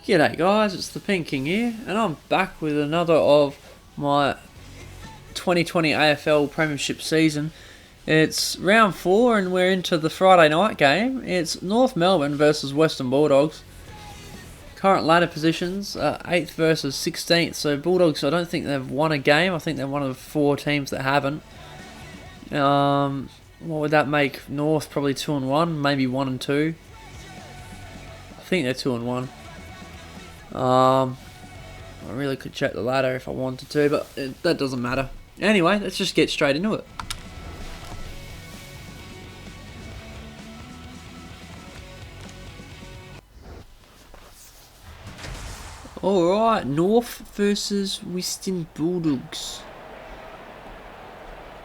G'day guys, it's the Pink King here, and I'm back with another of my 2020 AFL Premiership season. It's round 4 and we're into the Friday night game. It's North Melbourne versus Western Bulldogs. Current ladder positions, 8th versus 16th, so Bulldogs, I don't think they've won a game. I think they're one of the 4 teams that haven't. What would that make? North probably 2-1, maybe 1-2. I think they're 2-1. I really could check the ladder if I wanted to, but that doesn't matter. Anyway, let's just get straight into it. Alright, North versus Western Bulldogs.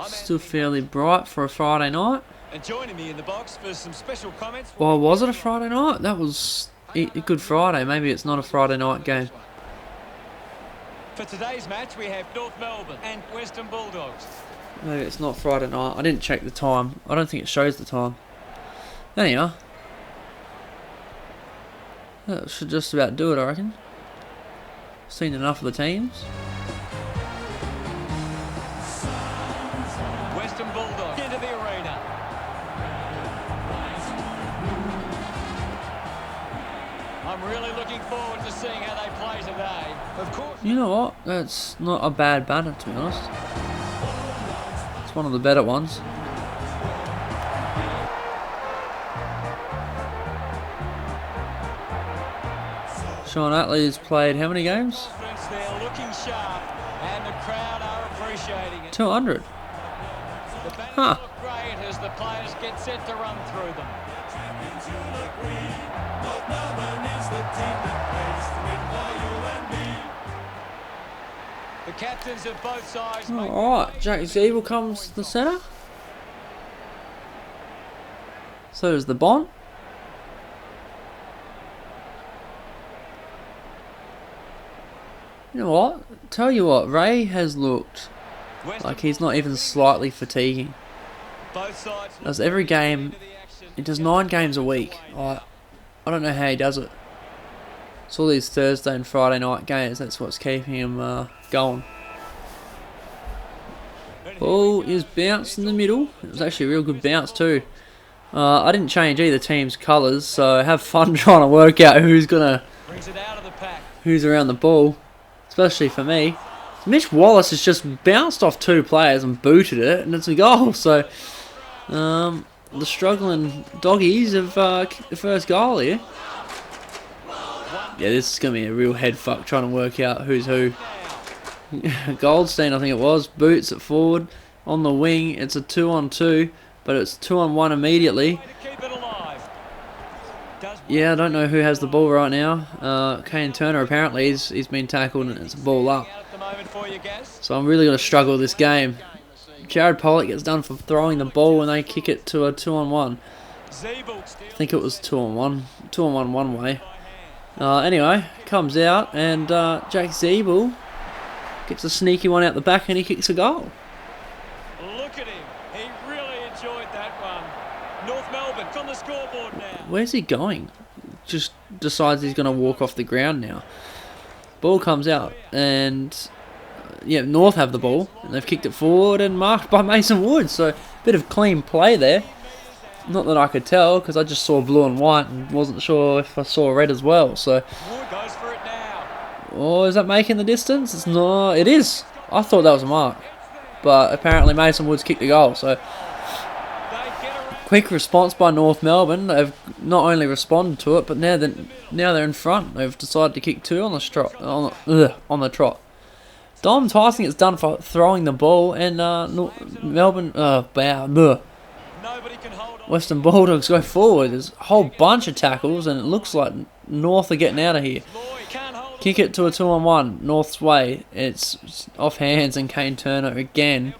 Still fairly bright for a Friday night. And joining me in the box for some special comments. Well, was it a Friday night? That was a Good Friday. Maybe it's not a Friday night game. For today's match, we have North Melbourne and Western Bulldogs. Maybe it's not Friday night. I didn't check the time. I don't think it shows the time. Anyhow, that should just about do it, I reckon. Seen enough of the teams. Western Bulldogs into the arena. I'm really looking forward to seeing how they play today. Of course. You know what? That's not a bad banner, to be honest. It's one of the better ones. Sean Atlee's played how many games? They're looking sharp, and the crowd are appreciating it. 200. The banners Huh. look great as the players get set to run through them. The captains of both sides make Alright, Jack Zeeble comes to the centre. So does the Bont. You know what? Tell you what, Ray has looked like he's not even slightly fatiguing. both sides Does every game, he does 9 games a week. I don't know how he does it. It's all these Thursday and Friday night games, that's what's keeping him going. Ball is bounced in the middle. It was actually a real good bounce too. I didn't change either team's colours, so have fun trying to work out who's brings it out of the pack. who's around the ball, especially for me. Mitch Wallace has just bounced off 2 players and booted it, and it's a goal. So the struggling doggies have kicked the first goal here. Yeah, this is going to be a real head fuck trying to work out who's who. Goldstein, I think it was, boots it forward on the wing. It's a 2-on-2, but it's 2-on-1 immediately. Keep it alive. Yeah, I don't know who has the ball right now. Kane Turner apparently he's been tackled and it's a ball up. Out at the moment for you, Gaz. So I'm really going to struggle this game. Jared Pollock gets done for throwing the ball and they kick it to a 2-on-1. Zeeble I think it was 2-on-1. 2-on-1 one way. Anyway, comes out and Jack Zeeble gets a sneaky one out the back and he kicks a goal. Look at him. He really enjoyed that one. North Melbourne on the scoreboard now. Where's he going? Just decides he's going to walk off the ground now. Ball comes out and yeah, North have the ball and they've kicked it forward and marked by Mason Wood. So bit of clean play there. Not that I could tell because I just saw blue and white and wasn't sure if I saw red as well. So, Wood goes for it now. oh, is that making the distance? It's not. It is. I thought that was a mark, but apparently Mason Wood's kicked the goal. So, They get around. quick response by North Melbourne. They've not only responded to it, but now they're in front. They've decided to kick 2 on the trot. Dom Tyson gets done for throwing the ball, and Melbourne. Nobody can hold on. Western Bulldogs go forward. There's a whole bunch of tackles, and it looks like North are getting out of here. Lloyd can't hold on. Kick it to a 2-on-1. North's way. It's off hands, and Kane Turner again.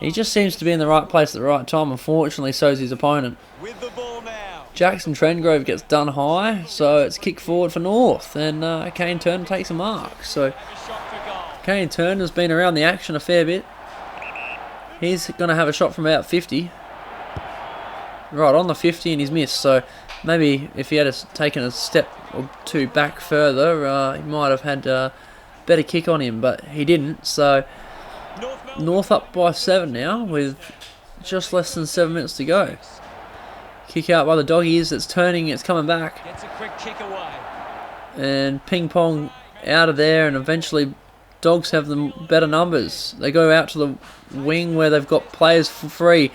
He just seems to be in the right place at the right time. Unfortunately, so's his opponent. With the ball now. Jackson Trendgrove gets done high, so it's kick forward for North, and Kane Turner takes a mark. So A shot for goal. Kane Turner's been around the action a fair bit. He's going to have a shot from about 50. Right on the 50 and he's missed. So Maybe if he had taken a step or two back further, he might have had a better kick on him, but he didn't. So North up by 7 now with just less than 7 minutes to go. Kick out by the Doggies. It's turning. It's coming back. Gets a quick kick away. And ping pong out of there, and eventually Dogs have the better numbers. They go out to the wing where they've got players for free,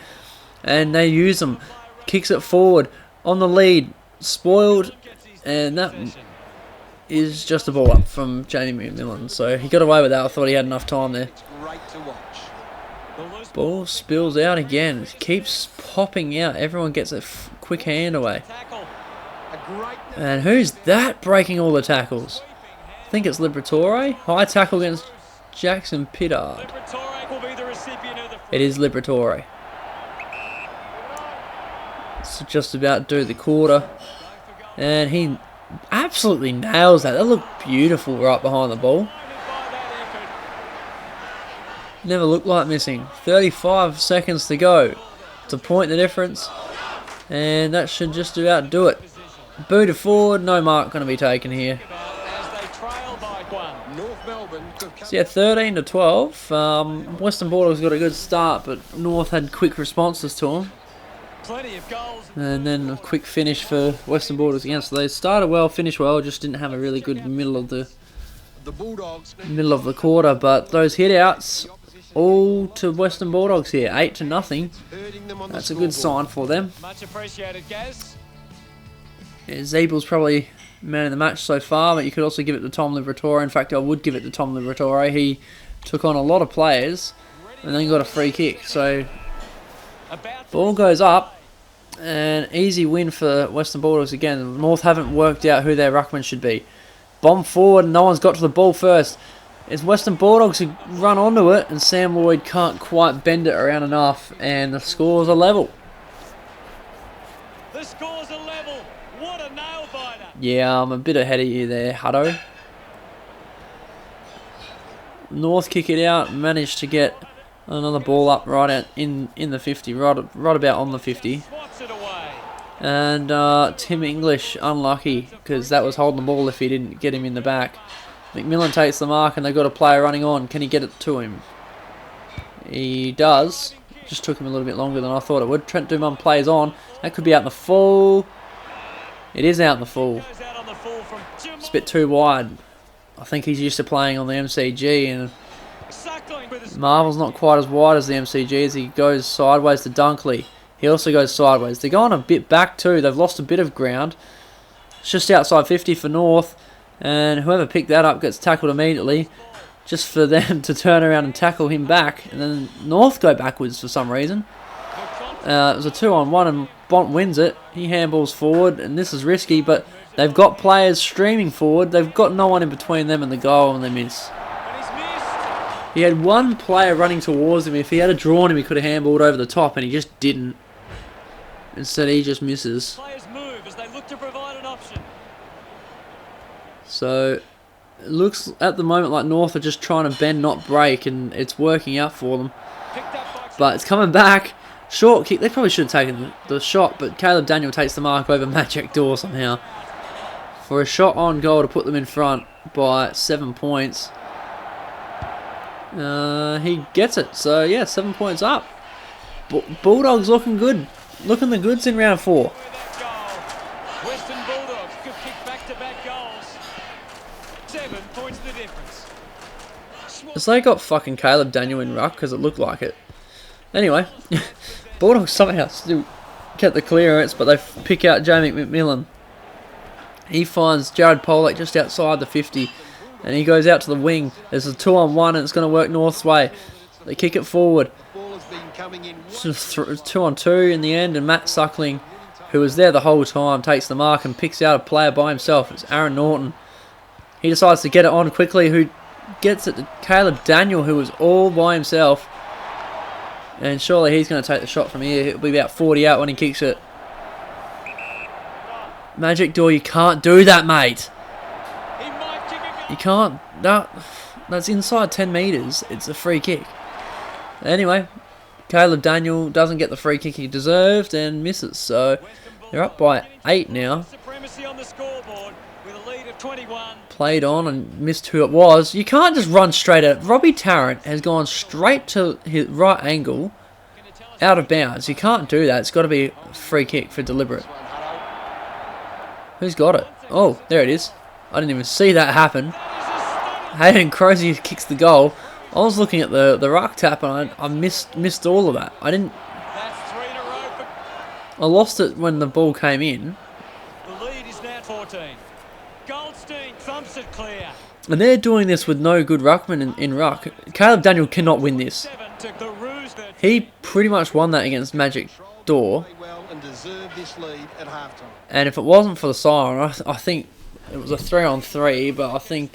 and they use them. Kicks it forward on the lead. Spoiled, and that is just a ball up from Jamie McMillan. So he got away with that. I thought he had enough time there. Ball spills out again. It keeps popping out. Everyone gets a quick hand away. And who's that breaking all the tackles? I think it's Liberatore. High tackle against Jackson Pittard. It is Liberatore. So just about do the quarter. And he absolutely nails that. That looked beautiful right behind the ball. Never looked like missing. 35 seconds to go to point the difference. And that should just about do it. Booted forward, no mark going to be taken here. So yeah, 13 to 12. Western Bulldogs got a good start, but North had quick responses to them. And then a quick finish for Western Bulldogs again. So they started well, finished well, just didn't have a really good middle of the quarter. But those hit outs all to Western Bulldogs here, 8 to nothing. That's a good sign for them. Much appreciated, Gaz. Yeah, Zeebel's probably man of the match so far, but you could also give it to Tom Liberatore. In fact, I would give it to Tom Liberatore. He took on a lot of players and then got a free kick. So ball goes up, and easy win for Western Bulldogs again. North haven't worked out who their ruckman should be. Bomb forward, and no one's got to the ball first. It's Western Bulldogs who run onto it, and Sam Lloyd can't quite bend it around enough, and the scores are level. The scores are level. What a nail biter. Yeah, I'm a bit ahead of you there, Hutto. North kick it out, managed to get another ball up right out in the 50, right about on the 50. And Tim English unlucky, because that was holding the ball if he didn't get him in the back. McMillan takes the mark, and they've got a player running on. Can he get it to him? He does. Just took him a little bit longer than I thought it would. Trent Dumont plays on. That could be out in the full. It is out in the full. It's a bit too wide. I think he's used to playing on the MCG, and Marvel's not quite as wide as the MCG as he goes sideways to Dunkley. He also goes sideways. They're going a bit back too. They've lost a bit of ground. It's just outside 50 for North. And whoever picked that up gets tackled immediately. Just for them to turn around and tackle him back. And then North go backwards for some reason. It was a 2-on-1 and Bont wins it. He handballs forward, and this is risky, but they've got players streaming forward. They've got no one in between them and the goal, and they miss. He had one player running towards him. If he had drawn him, he could have handballed over the top, and he just didn't. Instead, he just misses. Players move as they look to provide an option. So, it looks at the moment like North are just trying to bend, not break, and it's working out for them. But it's coming back. Short kick. They probably should have taken the shot, but Caleb Daniel takes the mark over Magic Door somehow. For a shot on goal to put them in front by 7 points. He gets it. So, yeah, 7 points up. Bulldogs looking good. Looking the goods in round 4. Western Bulldogs could kick back-to-back goals. 7 points the difference. Has they got fucking Caleb Daniel in ruck? Because it looked like it. Anyway, Bulldogs somehow still get the clearance, but they pick out Jamie McMillan. He finds Jared Pollock just outside the 50, and he goes out to the wing. There's a 2-on-1, and it's going to work North's way. They kick it forward. Just 2-on-2 in the end, and Matt Suckling, who was there the whole time, takes the mark and picks out a player by himself. It's Aaron Norton. He decides to get it on quickly, who gets it to Caleb Daniel, who was all by himself. And surely he's going to take the shot from here. It'll be about 40 out when he kicks it. Magic Door, you can't do that, mate. You can't. That's inside 10 metres. It's a free kick. Anyway, Caleb Daniel doesn't get the free kick he deserved and misses. So They're up by 8 now. Supremacy on the scoreboard with a lead of 21. Played on and missed who it was. You can't just run straight at it. Robbie Tarrant has gone straight to his right angle, out of bounds. You can't do that. It's got to be a free kick for deliberate. Who's got it? Oh, there it is. I didn't even see that happen. Hayden Crozier kicks the goal. I was looking at the ruck tap and I missed all of that. I lost it when the ball came in. The lead is now 14. Goldstein thumps it clear. And they're doing this with no good ruckman in ruck. Caleb Daniel cannot win this. He pretty much won that against Magic Door. And if it wasn't for the siren, I think it was a 3-on-3, but I think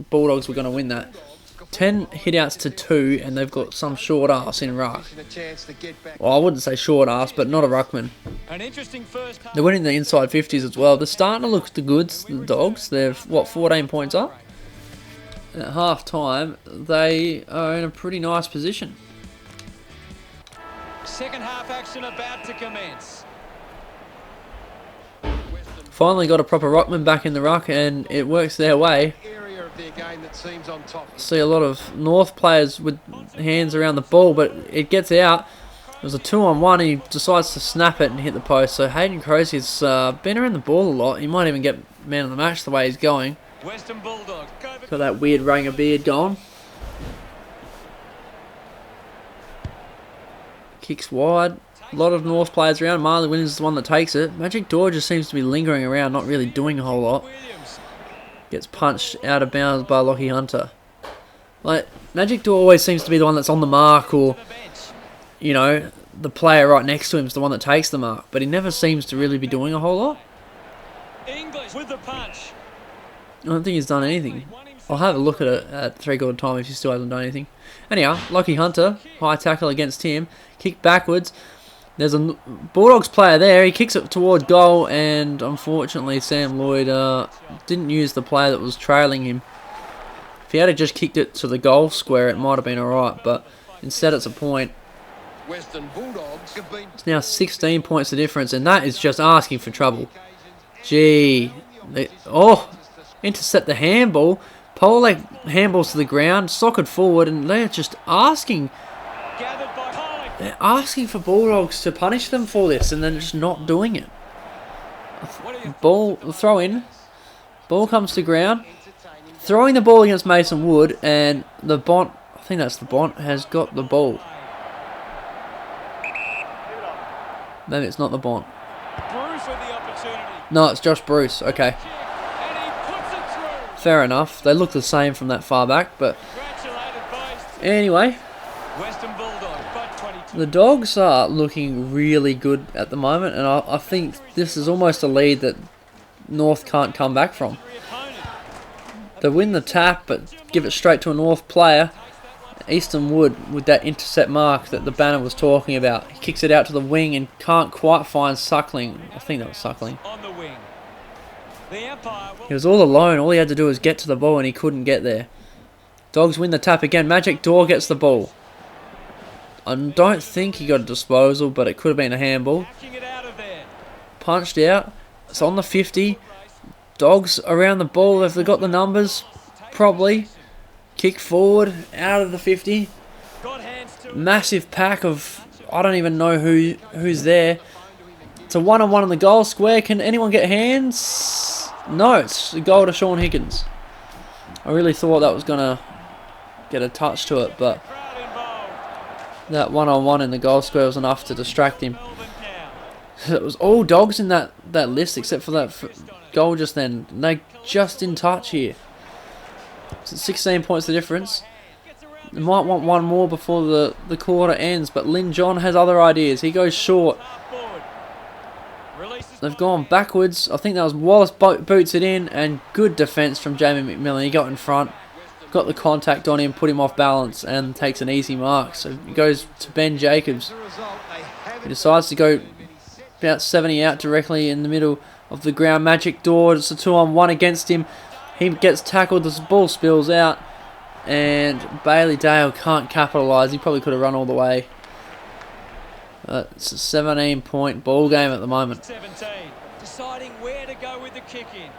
Bulldogs were going to win that. 10 hit-outs to 2, and they've got some short ass in ruck. Well, I wouldn't say short ass, but not a ruckman. They're winning the inside 50s as well. They're starting to look the goods, the Dogs. They're, 14 points up? At half-time, they are in a pretty nice position. Second half action about to commence. Finally got a proper ruckman back in the ruck, and it works their way. See a lot of North players with hands around the ball, but it gets out. It was a 2-on-1, and he decides to snap it and hit the post. So Hayden Crozier's been around the ball a lot. He might even get man of the match the way he's going. Western Bulldogs. Got that weird Ranger beard going. Kicks wide. A lot of North players around. Marley Williams is the one that takes it. Magic Door just seems to be lingering around, not really doing a whole lot. Gets punched out of bounds by Lockie Hunter. Like, Magic Door always seems to be the one that's on the mark, or, you know, the player right next to him is the one that takes the mark. But he never seems to really be doing a whole lot. English with the punch. I don't think he's done anything. I'll have a look at it at 3/4 time if he still hasn't done anything. Anyhow, Lockie Hunter, high tackle against him. Kick backwards. There's a Bulldogs player there. He kicks it towards goal, and unfortunately Sam Lloyd didn't use the player that was trailing him. If he had just kicked it to the goal square, it might have been alright, but instead it's a point. It's now 16 points the difference, and that is just asking for trouble. Gee. Intercept the handball. Pole leg handballs to the ground, socket forward, and they're just asking. They're asking for Bulldogs to punish them for this, and then just not doing it. Ball, throw in. Ball comes to ground. Throwing the ball against Mason Wood, and the Bont, I think that's the Bont, has got the ball. Maybe it's not the Bont. No, it's Josh Bruce. Okay. Fair enough. They look the same from that far back, but anyway. The Dogs are looking really good at the moment, and I think this is almost a lead that North can't come back from. They win the tap, but give it straight to a North player. Easton Wood with that intercept mark that the banner was talking about. He kicks it out to the wing and can't quite find Suckling. I think that was Suckling. He was all alone. All he had to do was get to the ball, and he couldn't get there. Dogs win the tap again. Magic Door gets the ball. I don't think he got a disposal, but it could have been a handball. Punched out. It's on the 50. Dogs around the ball. Have they got the numbers? Probably. Kick forward. Out of the 50. Massive pack of... I don't even know who's there. It's a 1-on-1 in the goal square. Can anyone get hands? No, it's a goal to Sean Higgins. I really thought that was going to get a touch to it, but... that 1-on-1 in the goal square was enough to distract him. It was all Dogs in that list except for that goal just then. They just in touch here. So 16 points the difference. They might want one more before the quarter ends, but Lynn John has other ideas. He goes short. They've gone backwards. I think that was Wallace boots it in, and good defence from Jamie McMillan. He got in front. Got the contact on him, put him off balance, and takes an easy mark. So he goes to Ben Jacobs. He decides to go about 70 out directly in the middle of the ground. Magic Door, it's a 2-on-1 against him. He gets tackled, the ball spills out, and Bailey Dale can't capitalise. He probably could have run all the way. It's a 17-point ball game at the moment. 17. Deciding where to go with the kick in.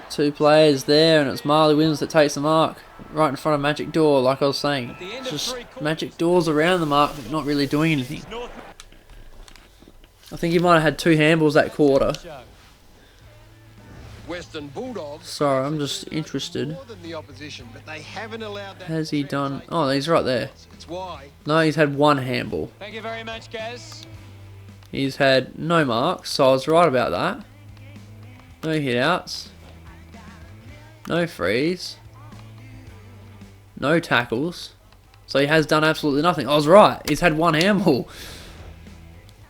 2 players there, and it's Marley Williams that takes the mark. Right in front of Magic Door, like I was saying. It's just Magic Door's around the mark, but not really doing anything. I think he might have had 2 handballs that quarter. Western Bulldogs. Sorry, I'm just interested. More than the opposition, but they haven't allowed that. Has he done... Oh, he's right there. It's why. No, he's had 1 handball. Thank you very much, Gaz. He's had no marks, so I was right about that. No hit outs. No frees. No tackles. So he has done absolutely nothing. I was right. He's had 1 handball.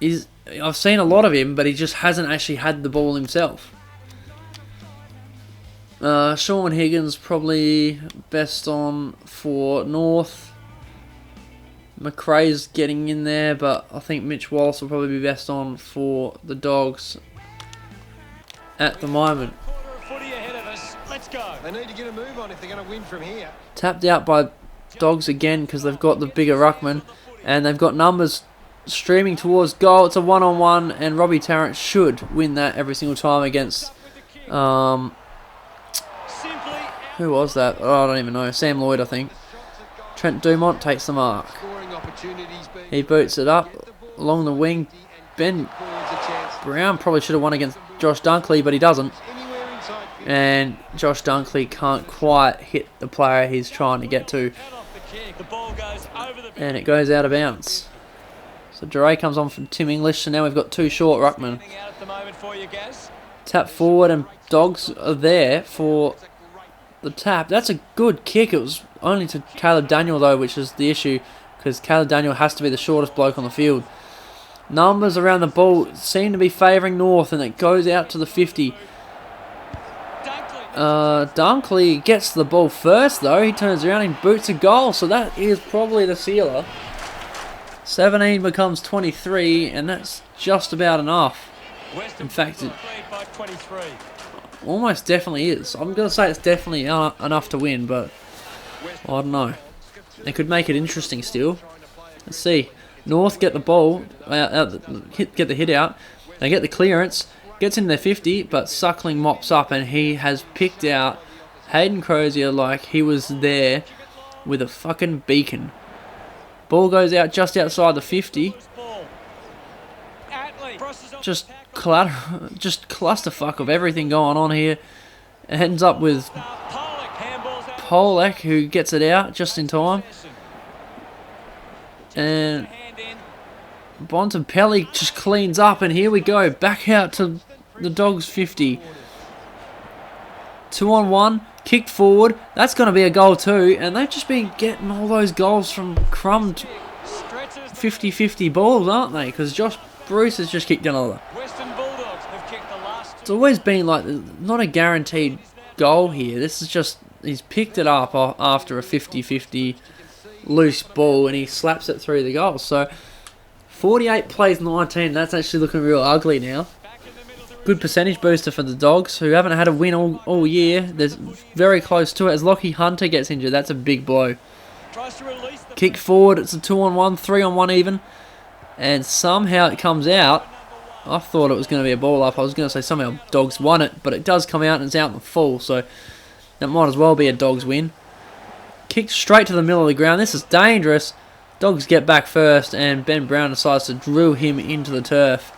I've seen a lot of him, but he just hasn't actually had the ball himself. Sean Higgins probably best on for North. McRae's getting in there, but I think Mitch Wallace will probably be best on for the Dogs at the moment. Quarter of footy ahead of us. Let's go. They need to get a move on if they're going to win from here. Tapped out by Dogs again because they've got the bigger ruckman and they've got numbers streaming towards goal. It's a 1-on-1 and Robbie Tarrant should win that every single time against who was that? Oh, I don't even know. Sam Lloyd, I think. Trent Dumont takes the mark. He boots it up along the wing. Ben Brown probably should have won against Josh Dunkley, but he doesn't. And Josh Dunkley can't quite hit the player he's trying to get to. And it goes out of bounds. So Duray comes on from Tim English, so now we've got 2 short ruckmen. Tap forward and Dogs are there for the tap. That's a good kick. It was only to Caleb Daniel though, which is the issue, because Caleb Daniel has to be the shortest bloke on the field. Numbers around the ball seem to be favouring North, and it goes out to the 50. Dunkley gets the ball first though. He turns around and boots a goal, so that is probably the sealer. 17 becomes 23, and that's just about enough. In fact, it almost definitely is. I'm going to say it's definitely enough to win, but I don't know. They could make it interesting still. Let's see. North get the ball, get the hit out. They get the clearance. Gets in their 50, but Suckling mops up, and he has picked out Hayden Crozier like he was there with a fucking beacon. Ball goes out just outside the 50. Just clusterfuck of everything going on here. It ends up with Polak, who gets it out just in time. And Bontempelli just cleans up, and here we go. Back out to the Dogs 50. 2-on-1. Kicked forward. That's going to be a goal too. And they've just been getting all those goals from crumbed 50-50 balls, aren't they? Because Josh Bruce has just kicked another. It's always been like, not a guaranteed goal here. This is just, he's picked it up after a 50-50 loose ball, and he slaps it through the goal. So 48 plays 19. That's actually looking real ugly now. Good percentage booster for the Dogs, who haven't had a win all year. They're very close to it as Lockie Hunter gets injured. That's a big blow. Kick forward. It's a 2-on-1, 3-on-1 even. And somehow it comes out. I thought it was going to be a ball up. I was going to say somehow Dogs won it, but it does come out and it's out in the full. So that might as well be a Dogs win. Kicked straight to the middle of the ground. This is dangerous. Dogs get back first, and Ben Brown decides to drill him into the turf.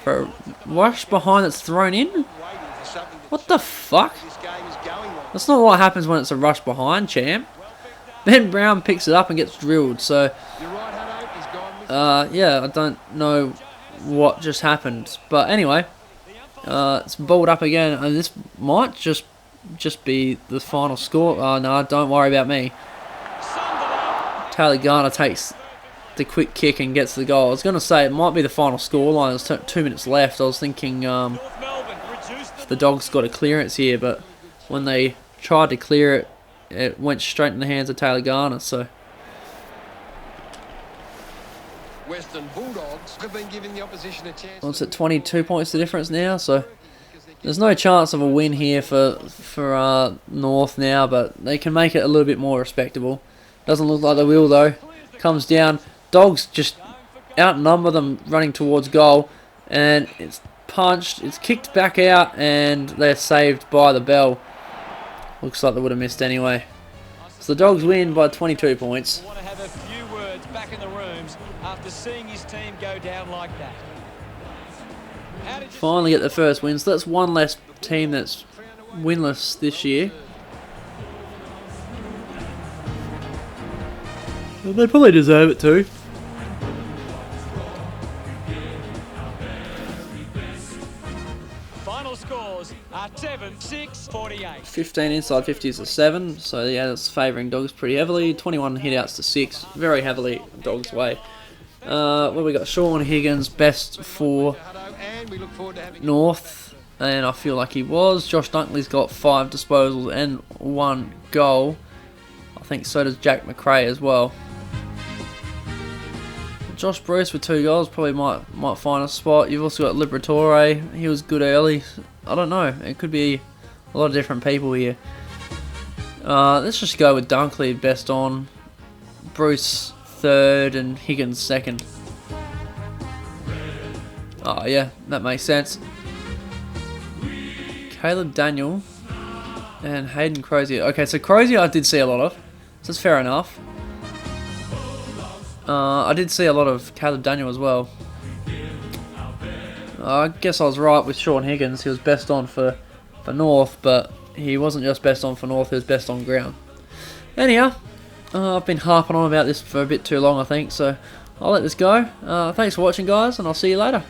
For a rush behind that's thrown in? What the fuck? That's not what happens when it's a rush behind, champ. Ben Brown picks it up and gets drilled. So, yeah, I don't know what just happened. But anyway, it's balled up again, and this might just be the final score. Oh, no, don't worry about me. Taylor Garner takes the quick kick and gets the goal. I was going to say it might be the final scoreline. There's 2 minutes left. I was thinking the Dogs got a clearance here, but when they tried to clear it, it went straight in the hands of Taylor Garner. So Western Bulldogs have been giving the opposition a chance. Well, it's at 22 points the difference now, so there's no chance of a win here for North now, but they can make it a little bit more respectable. Doesn't look like they will though. comes down. Dogs just outnumber them running towards goal, and it's punched, it's kicked back out, and they're saved by the bell. Looks like they would have missed anyway. So the Dogs win by 22 points. I want to have a few words back in the rooms after seeing his team go down like that. Finally get the first win, so that's one less team that's winless this year. Well, they probably deserve it too. Final scores are 7-6, 48. 15 inside 50s to 7, so yeah, that's favouring Dogs pretty heavily. 21 hitouts to 6, very heavily Dogs' way. Well, we got Sean Higgins, best for North, and I feel like he was. Josh Dunkley's got 5 disposals and 1 goal. I think so does Jack McRae as well. Josh Bruce with 2 goals probably might find a spot. You've also got Liberatore. He was good early. I don't know. It could be a lot of different people here. Let's just go with Dunkley best on, Bruce 3rd, and Higgins 2nd. Oh yeah, that makes sense. Caleb Daniel and Hayden Crozier. Okay, so Crozier I did see a lot of, so that's fair enough. I did see a lot of Caleb Daniel as well. I guess I was right with Sean Higgins. He was best on for North, but he wasn't just best on for North, he was best on ground. Anyhow, I've been harping on about this for a bit too long, I think, so I'll let this go. Thanks for watching, guys, and I'll see you later.